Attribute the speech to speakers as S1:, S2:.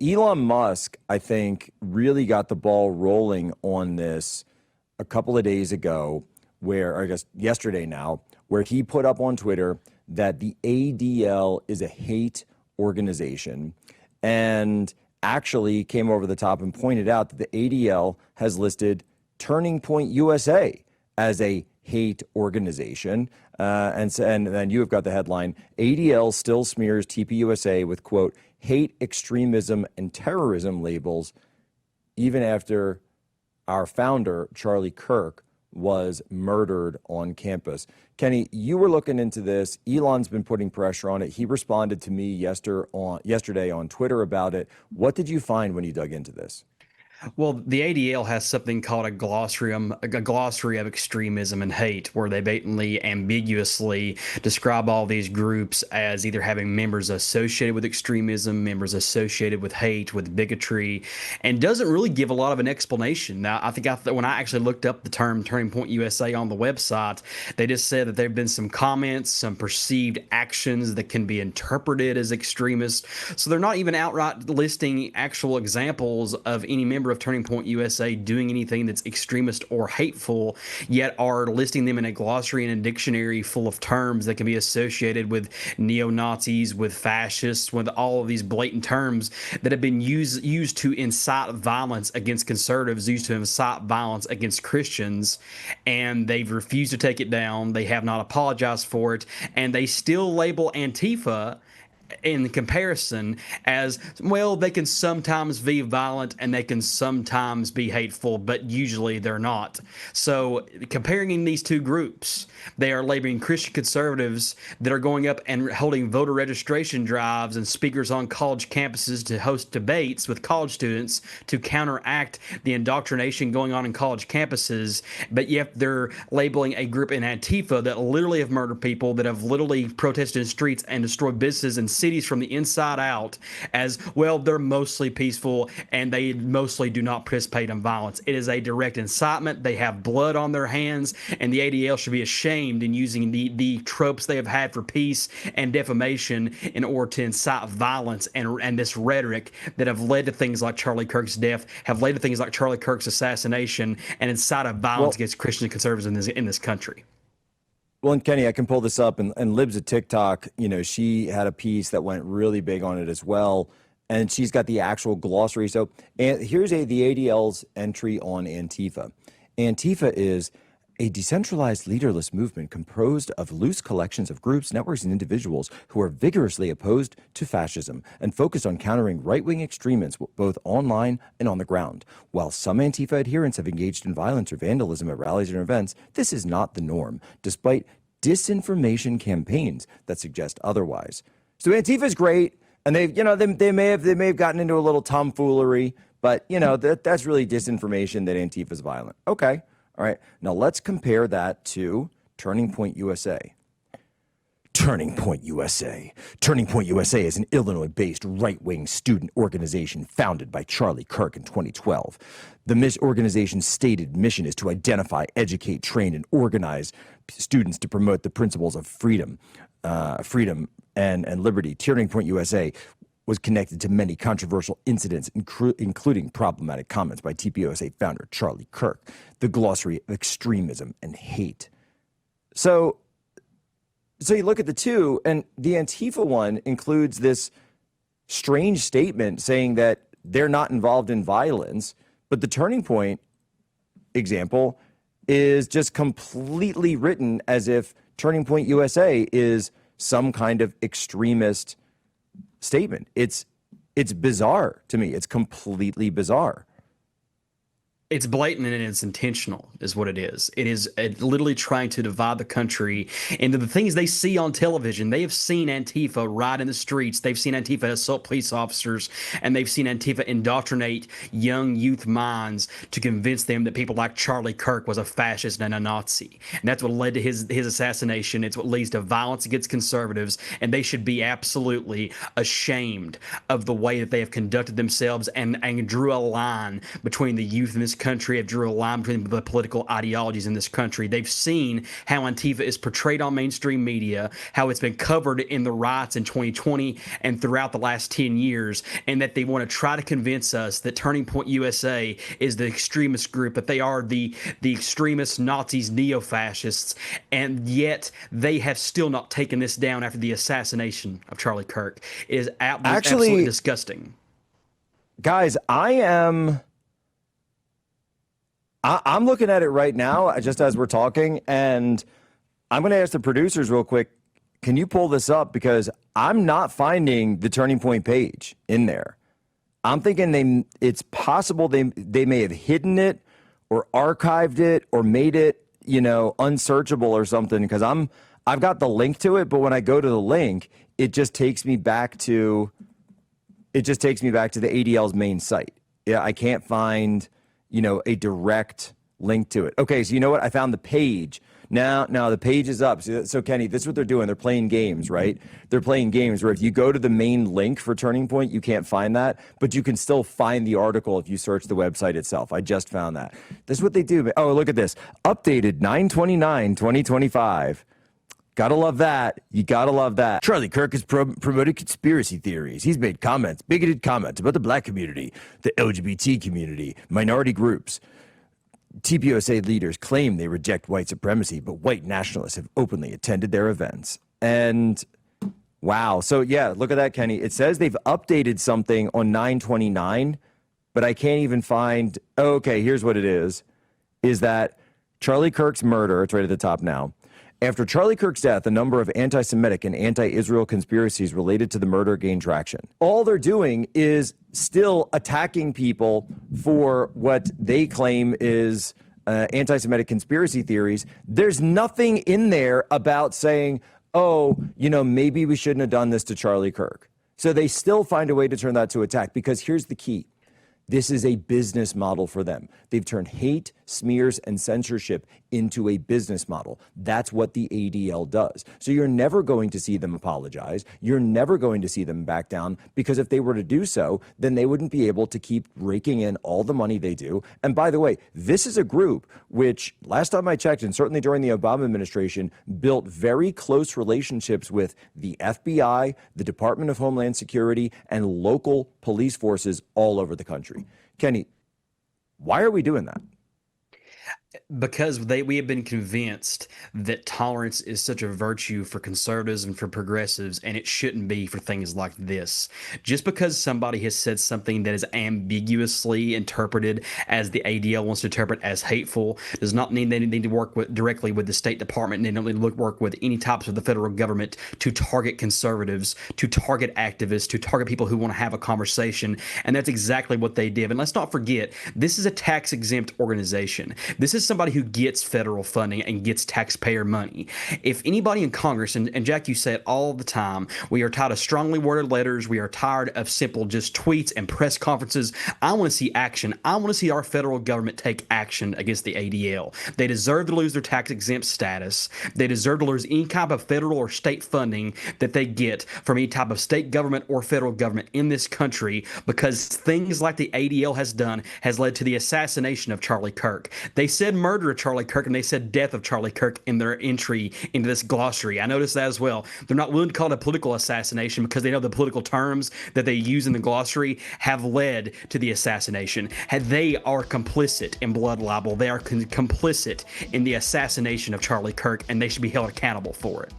S1: Elon Musk, I think, really got the ball rolling on this a couple of days ago, where, or I guess yesterday now, where he put up on Twitter that the ADL is a hate organization, and actually came over the top and pointed out that the ADL has listed Turning Point USA as a hate organization. And then you have got the headline, ADL still smears TPUSA with, quote, hate, extremism, and terrorism labels, even after our founder, Charlie Kirk, was murdered on campus. Kenny, you were looking into this. Elon's been putting pressure on it. He responded to me yesterday on Twitter about it. What did you find when you dug into this?
S2: Well, the ADL has something called a glossary of extremism and hate, where they blatantly, ambiguously describe all these groups as either having members associated with extremism, members associated with hate, with bigotry, and doesn't really give a lot of an explanation. Now, I think when I actually looked up the term Turning Point USA on the website, they just said that there have been some comments, some perceived actions that can be interpreted as extremist. So they're not even outright listing actual examples of any member of Turning Point USA doing anything that's extremist or hateful, yet are listing them in a glossary and a dictionary full of terms that can be associated with neo-Nazis, with fascists, with all of these blatant terms that have been used to incite violence against conservatives, used to incite violence against Christians, and they've refused to take it down. They have not apologized for it, and they still label Antifa in comparison as, well, they can sometimes be violent and they can sometimes be hateful, but usually they're not. So comparing these two groups, they are labeling Christian conservatives that are going up and holding voter registration drives and speakers on college campuses to host debates with college students to counteract the indoctrination going on in college campuses, but yet they're labeling a group in Antifa that literally have murdered people, that have literally protested in streets and destroyed businesses and cities from the inside out, as, well, they're mostly peaceful and they mostly do not participate in violence. It is a direct incitement. They have blood on their hands, and the ADL should be ashamed in using the tropes they have had for peace and defamation in order to incite violence and this rhetoric that have led to things like Charlie Kirk's death, have led to things like Charlie Kirk's assassination, and incited violence against Christian conservatives in this country.
S1: Well, and Kenny, I can pull this up, and Libs at TikTok, she had a piece that went really big on it as well, and she's got the actual glossary. So, and here's the ADL's entry on Antifa. Antifa is a decentralized, leaderless movement composed of loose collections of groups, networks, and individuals who are vigorously opposed to fascism and focused on countering right-wing extremists both online and on the ground. While some Antifa adherents have engaged in violence or vandalism at rallies and events, this is not the norm, despite disinformation campaigns that suggest otherwise. So Antifa is great, and they may have gotten into a little tomfoolery, but that's really disinformation that Antifa is violent. Okay. All right, now let's compare that to Turning Point USA. Turning Point USA. Turning Point USA is an Illinois-based right-wing student organization founded by Charlie Kirk in 2012. The organization's stated mission is to identify, educate, train, and organize students to promote the principles of freedom and liberty. Turning Point USA was connected to many controversial incidents, including problematic comments by TPUSA founder Charlie Kirk, the glossary of extremism and hate. So you look at the two, and the Antifa one includes this strange statement saying that they're not involved in violence, but the Turning Point example is just completely written as if Turning Point USA is some kind of extremist statement. It's bizarre to me. It's completely bizarre.
S2: It's blatant and it's intentional, is what it is. It is literally trying to divide the country into the things they see on television. They have seen Antifa ride in the streets. They've seen Antifa assault police officers, and they've seen Antifa indoctrinate young youth minds to convince them that people like Charlie Kirk was a fascist and a Nazi. And that's what led to his assassination. It's what leads to violence against conservatives, and they should be absolutely ashamed of the way that they have conducted themselves and drew a line between the youth in this this country have drew a line between the political ideologies in this country. They've seen how Antifa is portrayed on mainstream media, how it's been covered in the riots in 2020 and throughout the last 10 years, and that they want to try to convince us that Turning Point USA is the extremist group, that they are the extremists, Nazis, neo-fascists, and yet they have still not taken this down after the assassination of Charlie Kirk. It is absolutely disgusting.
S1: Guys, I'm looking at it right now, just as we're talking, and I'm going to ask the producers real quick, can you pull this up? Because I'm not finding the Turning Point page in there. I'm thinking it's possible they may have hidden it or archived it or made it, unsearchable or something, because I've got the link to it, but when I go to the link, it just takes me back to the ADL's main site. Yeah, I can't find, a direct link to it. Okay, so you know what? I found the page. Now the page is up. So Kenny, this is what they're doing. They're playing games, right? They're playing games where if you go to the main link for Turning Point, you can't find that, but you can still find the article if you search the website itself. I just found that. This is what they do. Oh, look at this. Updated 9/29/2025. Gotta love that. You gotta love that. Charlie Kirk has promoted conspiracy theories. He's made bigoted comments about the black community, the LGBT community, minority groups. TPUSA leaders claim they reject white supremacy, but white nationalists have openly attended their events. And wow. So yeah, look at that, Kenny. It says they've updated something on 9/29, but I can't even find. Oh, okay, here's what it is that Charlie Kirk's murder, it's right at the top now. After Charlie Kirk's death, a number of anti-Semitic and anti-Israel conspiracies related to the murder gained traction. All they're doing is still attacking people for what they claim is anti-Semitic conspiracy theories. There's nothing in there about saying, oh, maybe we shouldn't have done this to Charlie Kirk. So they still find a way to turn that to attack, because here's the key. This is a business model for them. They've turned hate, smears, and censorship into a business model. That's what the ADL does. So you're never going to see them apologize. You're never going to see them back down, because if they were to do so, then they wouldn't be able to keep raking in all the money they do. And by the way, this is a group which, last time I checked, and certainly during the Obama administration, built very close relationships with the FBI, the Department of Homeland Security, and local police forces all over the country. Kenny, why are we doing that?
S2: Because we have been convinced that tolerance is such a virtue for conservatives and for progressives, and it shouldn't be for things like this. Just because somebody has said something that is ambiguously interpreted as the ADL wants to interpret as hateful does not mean they need to work directly with the State Department, and they don't need to work with any types of the federal government to target conservatives, to target activists, to target people who want to have a conversation. And that's exactly what they did. And let's not forget, this is a tax-exempt organization. This is somebody who gets federal funding and gets taxpayer money. If anybody in Congress, and Jack, you say it all the time, we are tired of strongly worded letters. We are tired of simple just tweets and press conferences. I want to see action. I want to see our federal government take action against the ADL. They deserve to lose their tax-exempt status. They deserve to lose any type of federal or state funding that they get from any type of state government or federal government in this country, because things like the ADL has done has led to the assassination of Charlie Kirk. They said murder of Charlie Kirk, and they said death of Charlie Kirk in their entry into this glossary. I noticed that as well. They're not willing to call it a political assassination because they know the political terms that they use in the glossary have led to the assassination. They are complicit in blood libel. They are complicit in the assassination of Charlie Kirk, and they should be held accountable for it.